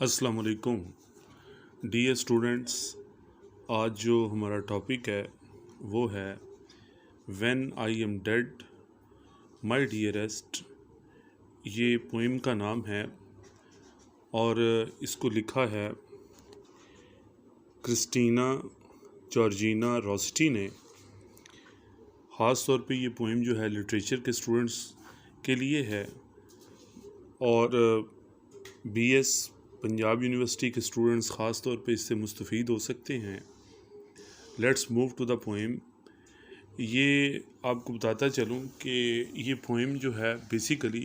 अस्सलाम वालेकुम dear students. आज जो हमारा टॉपिक है वो है when I am dead my dearest. ये पोइम का नाम है और इसको लिखा है क्रिस्टीना जॉर्जिना रोस्टी ने। ख़ास तौर पे ये पोइम जो है लिटरेचर के स्टूडेंट्स के लिए है और बीएस पंजाब यूनिवर्सिटी के स्टूडेंट्स ख़ास तौर पे इससे मुस्तफ़ीद हो सकते हैं। Let's move to the poem. ये आपको बताता चलूँ कि ये पोइम जो है बेसिकली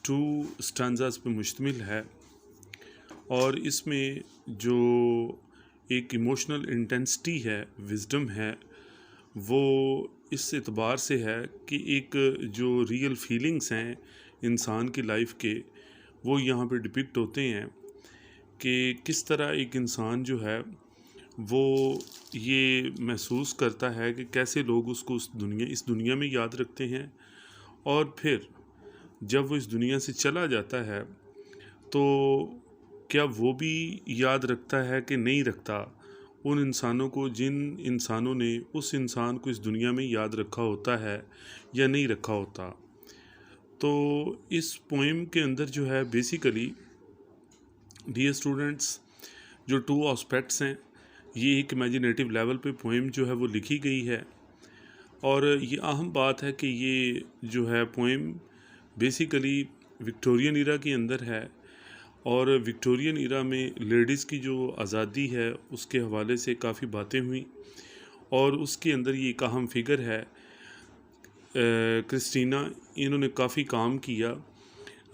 2 स्टांजास पे मुश्तमिल है और इसमें जो एक इमोशनल इंटेंसिटी है, विजडम है, वो इस एतबार से है कि एक जो रियल फीलिंग्स हैं इंसान की लाइफ के, वो यहाँ पे डिपिक्ट होते हैं कि किस तरह एक इंसान जो है वो ये महसूस करता है कि कैसे लोग उसको इस दुनिया में याद रखते हैं और फिर जब वो इस दुनिया से चला जाता है तो क्या वो भी याद रखता है कि नहीं रखता उन इंसानों को जिन इंसानों ने उस इंसान को इस दुनिया में याद रखा होता है या नहीं रखा होता। तो इस पोएम के अंदर जो है बेसिकली डियर स्टूडेंट्स जो 2 एस्पेक्ट्स हैं, ये एक इमेजिनेटिव लेवल पे पोएम जो है वो लिखी गई है और ये अहम बात है कि ये जो है पोएम बेसिकली विक्टोरियन ईरा के अंदर है और विक्टोरियन ईरा में लेडीज़ की जो आज़ादी है उसके हवाले से काफ़ी बातें हुई और उसके अंदर ये एक अहम फिगर है क्रिस्टीना। इन्होंने काफ़ी काम किया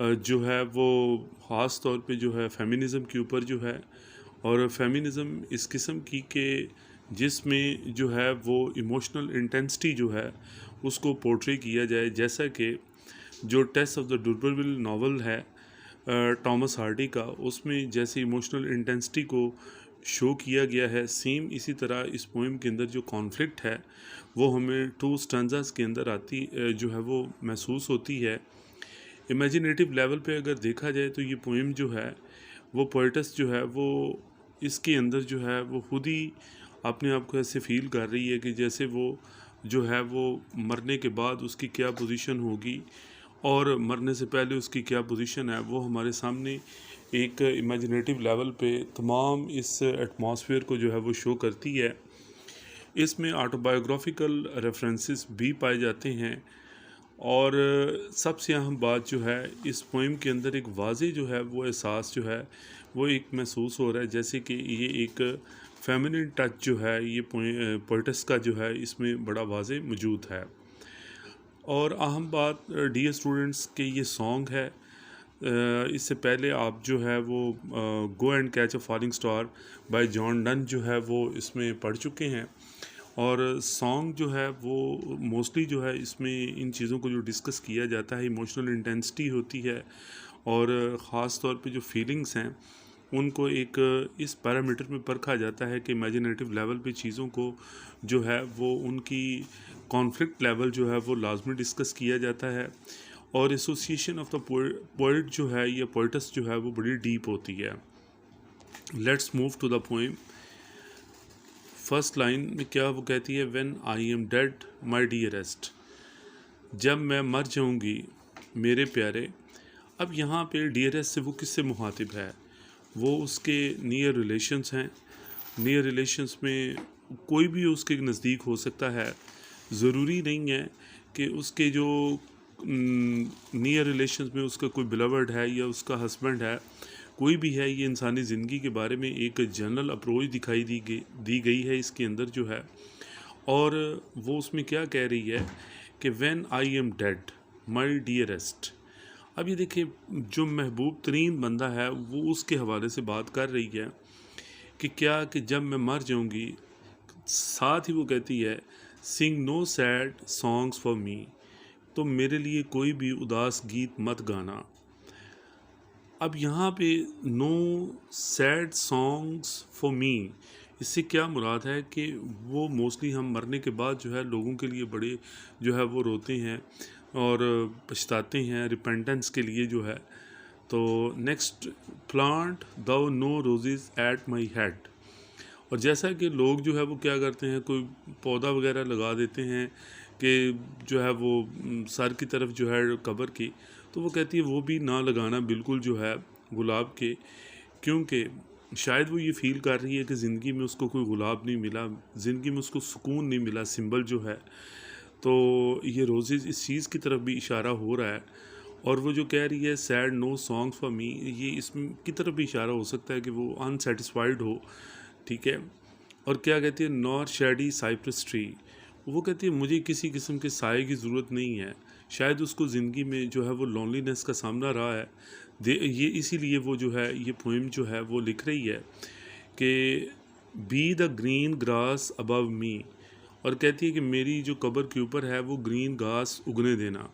जो है वो ख़ास तौर पे जो है फेमिनिज़म के ऊपर जो है, और फेमिनिज़म इस किस्म की कि जिसमें जो है वो इमोशनल इंटेंसिटी जो है उसको पोर्ट्रे किया जाए, जैसा कि जो टेस्ट ऑफ द डुर्बरविल नावल है टॉमस हार्डी का, उसमें जैसे इमोशनल इंटेंसिटी को शो किया गया है, सेम इसी तरह इस पोएम के अंदर जो कॉन्फ्लिक्ट है वो हमें 2 स्टांजास के अंदर जो है वो महसूस होती है। इमेजिनेटिव लेवल पे अगर देखा जाए तो ये पोएम जो है वो पोइटस जो है वो इसके अंदर जो है वो खुद ही अपने आप को ऐसे फील कर रही है कि जैसे वो जो है वो मरने के बाद उसकी क्या पोजीशन होगी और मरने से पहले उसकी क्या पोजीशन है, वो हमारे सामने एक इमेजिनेटिव लेवल पे तमाम इस एटमॉस्फेयर को जो है वो शो करती है। इसमें ऑटोबायोग्राफिकल रेफरेंसेस भी पाए जाते हैं और सबसे अहम बात जो है इस पोइम के अंदर एक वाज़े जो है वो एहसास जो है वो एक महसूस हो रहा है, जैसे कि ये एक फेमिनिन टच जो है ये पोइटस का जो है इसमें बड़ा वाज़े मौजूद है। और अहम बात डियर स्टूडेंट्स के ये सॉन्ग है, इससे पहले आप जो है वो go and catch a falling star by John Donne जो है वो इसमें पढ़ चुके हैं और सॉन्ग जो है वो मोस्टली जो है इसमें इन चीज़ों को जो डिस्कस किया जाता है, इमोशनल इंटेंसिटी होती है और ख़ास तौर पे जो फीलिंग्स हैं उनको एक इस पैरामीटर में परखा जाता है कि इमेजिनेटिव लेवल पे चीज़ों को जो है वो उनकी कॉन्फ्लिक्ट लेवल जो है वो लाजमी डिस्कस किया जाता है और एसोसिएशन ऑफ द पोइट जो है या पोइटस जो है वो बड़ी डीप होती है। Let's move to the poem. First line में क्या वो कहती है, when I am dead my dearest, जब मैं मर जाऊंगी मेरे प्यारे। अब यहाँ पे डियरेस्ट से वो किससे मुखातिब है, वो उसके नियर रिलेशंस हैं। नियर रिलेशंस में कोई भी उसके नज़दीक हो सकता है, ज़रूरी नहीं है कि उसके जो नियर रिलेशंस में उसका कोई बिलवर्ड है या उसका हस्बैंड है, कोई भी है। ये इंसानी ज़िंदगी के बारे में एक जनरल अप्रोच दिखाई दी गई है इसके अंदर जो है, और वो उसमें क्या कह रही है कि when I am dead my dearest. अब ये देखिए जो महबूब तरीन बंदा है वो उसके हवाले से बात कर रही है कि क्या कि जब मैं मर जाऊंगी, साथ ही वो कहती है sing no sad songs for me, तो मेरे लिए कोई भी उदास गीत मत गाना। अब यहाँ पे no sad songs for me, इससे क्या मुराद है कि वो मोस्टली हम मरने के बाद जो है लोगों के लिए बड़े जो है वो रोते हैं और पछताते हैं रिपेंटेंस के लिए जो है। तो next, plant thou no roses at my head. और जैसा कि लोग जो है वो क्या करते हैं, कोई पौधा वगैरह लगा देते हैं कि जो है वो सर की तरफ जो है कबर की, तो वो कहती है वो भी ना लगाना बिल्कुल जो है गुलाब के, क्योंकि शायद वो ये फील कर रही है कि ज़िंदगी में उसको कोई गुलाब नहीं मिला, ज़िंदगी में उसको सुकून नहीं मिला, सिंबल जो है। तो ये रोज़ेज़ इस चीज़ की तरफ भी इशारा हो रहा है। और वो जो कह रही है sad no songs for me, ये इसमें की तरफ भी इशारा हो सकता है कि वो अनसेटिस्फाइड हो, ठीक है। और क्या कहती है, नॉर शेडी साइप्रस ट्री, वो कहती है मुझे किसी किस्म के साए की ज़रूरत नहीं है। शायद उसको ज़िंदगी में जो है वो लोनलीनेस का सामना रहा है, ये इसीलिए वो जो है ये पोइम जो है वो लिख रही है कि be the green grass above मी। और कहती है कि मेरी जो कब्र के ऊपर है वो ग्रीन घास उगने देना।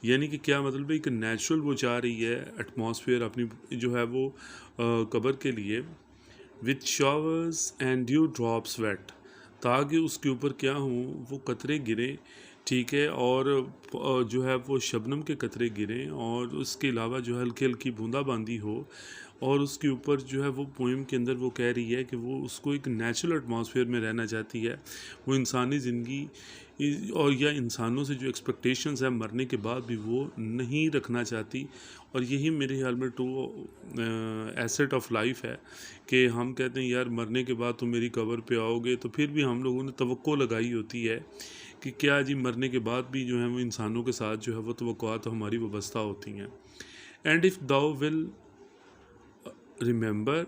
यानी कि क्या मतलब है, एक नेचुरल वो चाह रही है एटमॉस्फेयर अपनी जो है वो कब्र के लिए, with showers and dewdrops wet, ताकि उसके ऊपर क्या हूँ वो कतरे गिरे, ठीक है। और जो है वो शबनम के कतरे गिरें, और उसके अलावा जो है हल्की हल्की बूंदाबांदी हो। और उसके ऊपर जो है वो पोइम के अंदर वो कह रही है कि वो उसको एक नेचुरल एटमॉस्फेयर में रहना चाहती है। वो इंसानी ज़िंदगी और या इंसानों से जो एक्सपेक्टेशंस है मरने के बाद भी वो नहीं रखना चाहती। और यही मेरे ख्याल में टू एसेट ऑफ लाइफ है कि हम कहते हैं यार मरने के बाद तुम मेरी कब्र पे आओगे, तो फिर भी हम लोगों ने तवक्को लगाई होती है कि क्या जी मरने के बाद भी जो है वो इंसानों के साथ जो है वो तवक्कुआत हमारी वाबस्ता होती हैं। And if thou will remember,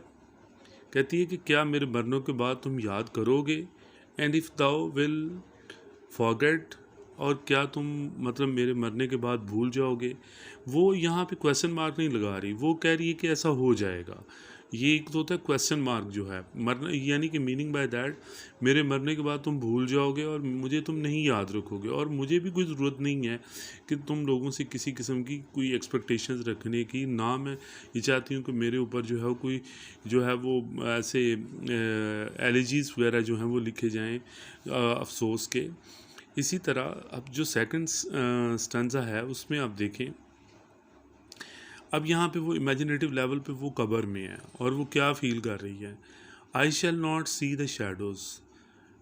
कहती है कि क्या मेरे मरने के बाद तुम याद करोगे। And if thou will forget, और क्या तुम मतलब मेरे मरने के बाद भूल जाओगे। वो यहाँ पे क्वेश्चन मार्क नहीं लगा रही, वो कह रही है कि ऐसा हो जाएगा। ये एक तो होता है क्वेश्चन मार्क जो है मरना, यानी कि मीनिंग बाय दैट मेरे मरने के बाद तुम भूल जाओगे और मुझे तुम नहीं याद रखोगे, और मुझे भी कोई ज़रूरत नहीं है कि तुम लोगों से किसी किस्म की कोई एक्सपेक्टेशंस रखने की। ना मैं ये चाहती हूँ कि मेरे ऊपर जो है कोई जो है वो ऐसे एलिजीज़ वगैरह जो हैं वो लिखे जाएँ अफसोस के। इसी तरह अब जो सेकंड स्टैंजा है उसमें आप देखें, अब यहाँ पे वो इमेजिनेटिव लेवल पे वो कब्र में है और वो क्या फील कर रही है। I shall not see the shadows,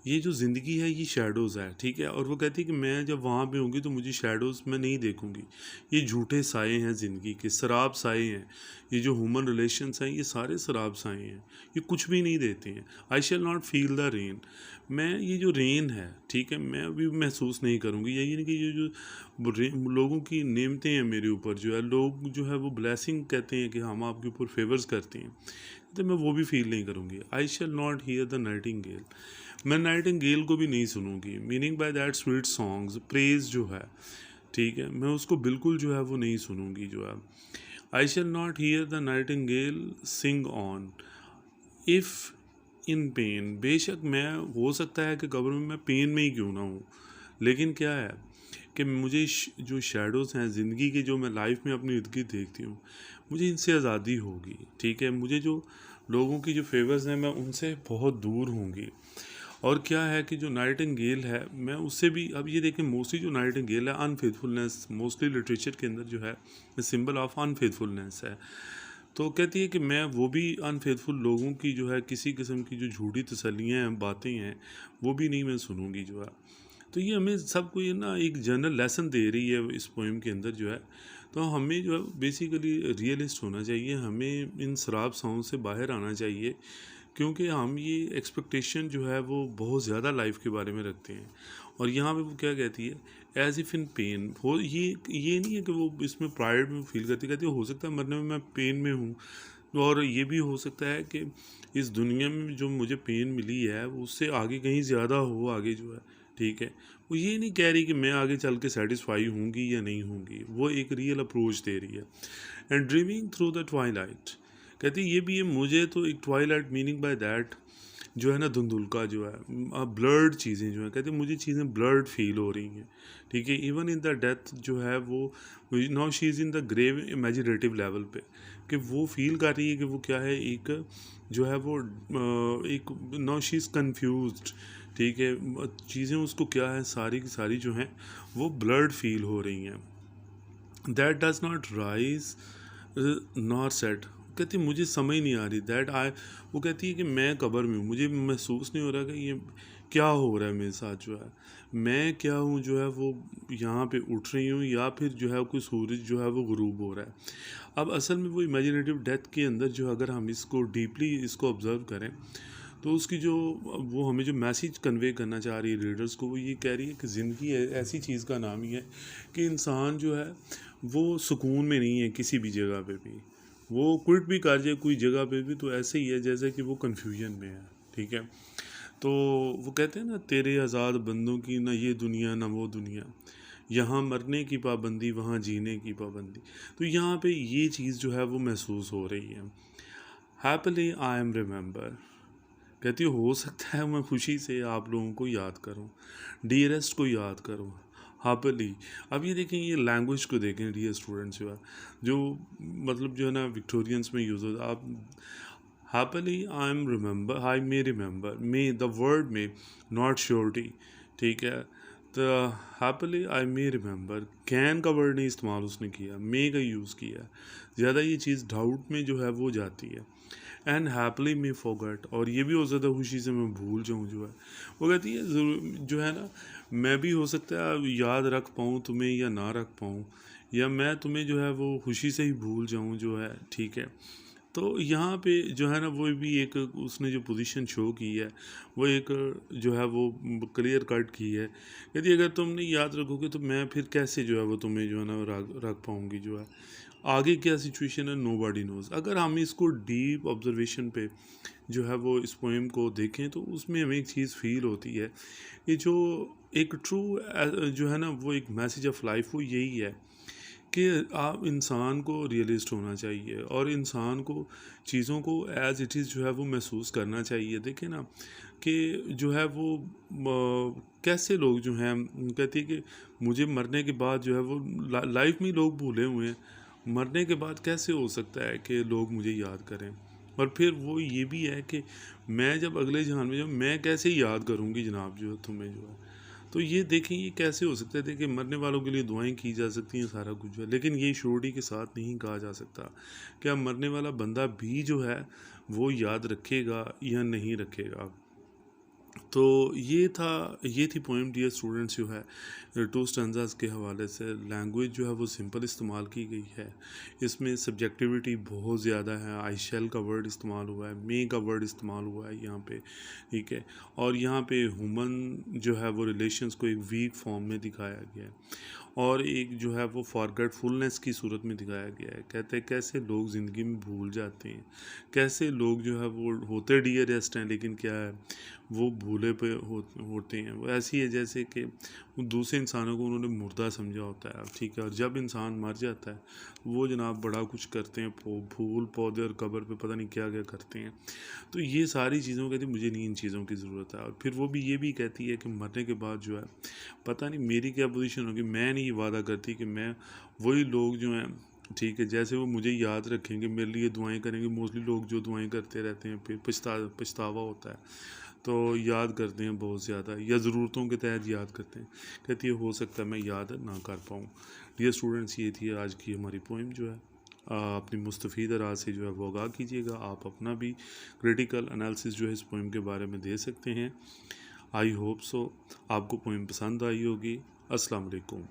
ये जो ज़िंदगी है ये शैडोज़ है, ठीक है। और वो कहती है कि मैं जब वहाँ पे होंगी तो मुझे शैडोज़ में नहीं देखूंगी। ये झूठे साए हैं ज़िंदगी के, शराब साए हैं। ये जो ह्यूमन रिलेशंस हैं ये सारे शराब साए हैं, ये कुछ भी नहीं देते हैं। I shall not feel the rain, मैं ये जो रेन है, ठीक है, मैं अभी महसूस नहीं करूँगी। यही नहीं कि ये जो लोगों की नेमतें हैं मेरे ऊपर, जो है लोग जो है वो ब्लेसिंग कहते हैं कि हम आपके ऊपर फेवर्स करते हैं, तो मैं वो भी फील नहीं करूँगी। I shall not hear the nightingale, मैं नाइटिंगेल को भी नहीं सुनूंगी। Meaning by that sweet songs praise जो है, ठीक है, मैं उसको बिल्कुल जो है वो नहीं सुनूंगी जो है। I shall not hear the nightingale sing on if in pain, बेशक मैं हो सकता है कि कब्र में मैं पेन में ही क्यों ना हूँ, लेकिन क्या है कि मुझे जो शैडोज़ हैं ज़िंदगी के, जो मैं लाइफ में अपनी इर्द गिर्द देखती हूँ, मुझे इनसे आज़ादी होगी, ठीक है। मुझे जो लोगों की जो फेवर्स हैं मैं उनसे बहुत दूर होंगी। और क्या है कि जो नाइटिंगेल है मैं उससे भी, अब ये देखें मोस्टली जो नाइटिंगेल है अनफेथफुलनेस, मोस्टली लिटरेचर के अंदर जो है सिंबल ऑफ अनफेथफुलनेस है। तो कहती है कि मैं वो भी अनफेथफुल लोगों की जो है किसी किस्म की जो झूठी तसल्लियाँ हैं, बातें हैं, वो भी नहीं मैं सुनूंगी जो है। तो ये हमें सबको ये ना एक जनरल लेसन दे रही है इस पोइम के अंदर जो है। तो हमें जो है बेसिकली रियलिस्ट होना चाहिए, हमें इन शराब साओं से बाहर आना चाहिए, क्योंकि हम ये एक्सपेक्टेशन जो है वो बहुत ज़्यादा लाइफ के बारे में रखते हैं। और यहाँ पे वो क्या कहती है, एज इफ़ इन पेन हो, ये नहीं है कि वो इसमें प्राइड में फील करती, कहती है हो सकता है मरने में मैं पेन में हूँ, और ये भी हो सकता है कि इस दुनिया में जो मुझे पेन मिली है वो उससे आगे कहीं ज़्यादा हो आगे जो है, ठीक है। वो ये नहीं कह रही कि मैं आगे चल के सेटिस्फाई होंगी या नहीं होंगी, वो एक रियल अप्रोच दे रही है। And dreaming through the Twilight, कहती ये भी है मुझे तो एक ट्वाइलाइट मीनिंग बाय दैट जो है ना धुंधुलका जो है ब्लर्ड चीज़ें जो है, कहते मुझे चीज़ें ब्लर्ड फील हो रही हैं, ठीक है। इवन इन द डेथ जो है वो now she is in the grave imaginative level पे, कि वो फील कर रही है कि वो क्या है, एक जो है वो एक नाउ शी इज़ कन्फ्यूज्ड, ठीक है। चीज़ें उसको क्या है सारी की सारी जो हैं वो ब्लर्ड फील हो रही हैं। That does not rise nor set, कहती मुझे समझ नहीं आ रही दैट आई, वो कहती है कि मैं कब्र में हूँ, मुझे महसूस नहीं हो रहा कि ये क्या हो रहा है मेरे साथ, जो है मैं क्या हूँ, जो है वो यहाँ पे उठ रही हूँ या फिर जो है कोई सूरज जो है वो गुरूब हो रहा है। अब असल में वो इमेजिनेटिव डेथ के अंदर जो अगर हम इसको डीपली इसको ऑब्ज़र्व करें तो उसकी जो वो हमें जो मैसेज कन्वे करना चाह रही है रीडर्स को, वो ये कह रही है कि ज़िंदगी ऐसी चीज़ का नाम ही है कि इंसान जो है वो सुकून में नहीं है किसी भी जगह पे भी, वो क्विट भी कर जाए कोई जगह पे भी तो ऐसे ही है जैसे कि वो कन्फ्यूजन में है। ठीक है, तो वो कहते हैं ना, तेरे आज़ाद बंदों की ना ये दुनिया ना वो दुनिया, यहाँ मरने की पाबंदी वहाँ जीने की पाबंदी। तो यहाँ पे ये चीज़ जो है वो महसूस हो रही है। हैप्पीली आई एम रिमेंबर, कहती हो सकता है मैं खुशी से आप लोगों को याद करूं, डियरेस्ट को याद करूं, हैप्पीली। अब ये देखें, ये लैंग्वेज को देखें डियर स्टूडेंट्स, जो मतलब जो है ना विक्टोरियंस में यूज़ होता है। आप happily I am remember, I may remember, may the word में नॉट श्योरिटी। ठीक है, तो happily I may remember, can का वर्ड नहीं इस्तेमाल उसने किया, मे का यूज़ किया, ज़्यादा ये चीज़ डाउट में जो है वो जाती है। एंड हैप्पीली मे फॉरगेट, और ये भी हो सकता है खुशी से मैं भूल जाऊँ, जो है वो कहती है जो है ना, मैं भी हो सकता है याद रख पाऊँ तुम्हें या ना रख पाऊँ, या मैं तुम्हें जो है वो खुशी से ही भूल जाऊँ, जो है ठीक है। तो यहाँ पे जो है ना वो भी एक उसने जो पोजीशन शो की है वो एक जो है वो क्लियर कट की है, यदि अगर तुम नहीं याद रखोगे तो मैं फिर कैसे जो है वो तुम्हें जो है ना रख पाऊँगी, जो है आगे क्या सिचुएशन है नो बॉडी नोज। अगर हम इसको डीप ऑब्जर्वेशन पे जो है वो इस पोएम को देखें तो उसमें हमें एक चीज़ फील होती है कि जो एक ट्रू जो है ना वो एक मैसेज ऑफ लाइफ वो यही है कि आप इंसान को रियलिस्ट होना चाहिए और इंसान को चीज़ों को एज इट इज़ जो है वो महसूस करना चाहिए। देखें ना कि जो है वो कैसे लोग जो हैं कहती है कि मुझे मरने के बाद जो है वो लाइफ में लोग भूले हुए हैं, मरने के बाद कैसे हो सकता है कि लोग मुझे याद करें। और फिर वो ये भी है कि मैं जब अगले जहान में, जब मैं कैसे याद करूँगी जनाब जो है तुम्हें, जो है तो ये देखें ये कैसे हो सकता है। देखिए मरने वालों के लिए दुआएं की जा सकती हैं, सारा कुछ है, लेकिन ये श्योरिटी के साथ नहीं कहा जा सकता क्या मरने वाला बंदा भी जो है वो याद रखेगा या नहीं रखेगा। तो ये थी पोएम डियर स्टूडेंट्स, जो है टू स्टैंजास के हवाले से। लैंग्वेज जो है वो सिंपल इस्तेमाल की गई है, इसमें सब्जेक्टिविटी बहुत ज़्यादा है। आई शेल का वर्ड इस्तेमाल हुआ है, मे का वर्ड इस्तेमाल हुआ है यहाँ पे, ठीक है। और यहाँ पे ह्यूमन जो है वो रिलेशंस को एक वीक फॉर्म में दिखाया गया है और एक जो है वो फॉरगेटफुलनेस की सूरत में दिखाया गया है। कहते हैं कैसे लोग ज़िंदगी में भूल जाते हैं, कैसे लोग जो है वो होते डियरेस्ट हैं लेकिन क्या है वो भूले पे होते हैं। वो ऐसी है जैसे कि वो दूसरे इंसानों को उन्होंने मुर्दा समझा होता है, ठीक है। और जब इंसान मर जाता है वो जनाब बड़ा कुछ करते हैं, फूल पौधे और कब्र पे पता नहीं क्या क्या करते हैं। तो ये सारी चीज़ों कहती मुझे नहीं इन चीज़ों की ज़रूरत है। और फिर वो भी ये भी कहती है कि मरने के बाद जो है पता नहीं मेरी क्या पोजीशन होगी, मैं नहीं वादा करती कि मैं वही लोग जो हैं, ठीक है, जैसे वो मुझे याद रखेंगे मेरे लिए दुआएं करेंगे। मोस्टली लोग जो दुआएं करते रहते हैं फिर पछतावा होता है तो याद करते हैं बहुत ज़्यादा, या ज़रूरतों के तहत याद करते हैं। कहती है हो सकता है मैं याद ना कर पाऊँ। डियर स्टूडेंट्स, ये थी आज की हमारी पोइम, जो है अपनी मुस्तफ़ीद राय से जो है वो आगाह कीजिएगा। आप अपना भी क्रिटिकल एनालिसिस जो है इस पोइम के बारे में दे सकते हैं। आई होप सो आपको पोइम पसंद आई होगी। अस्सलाम वालेकुम।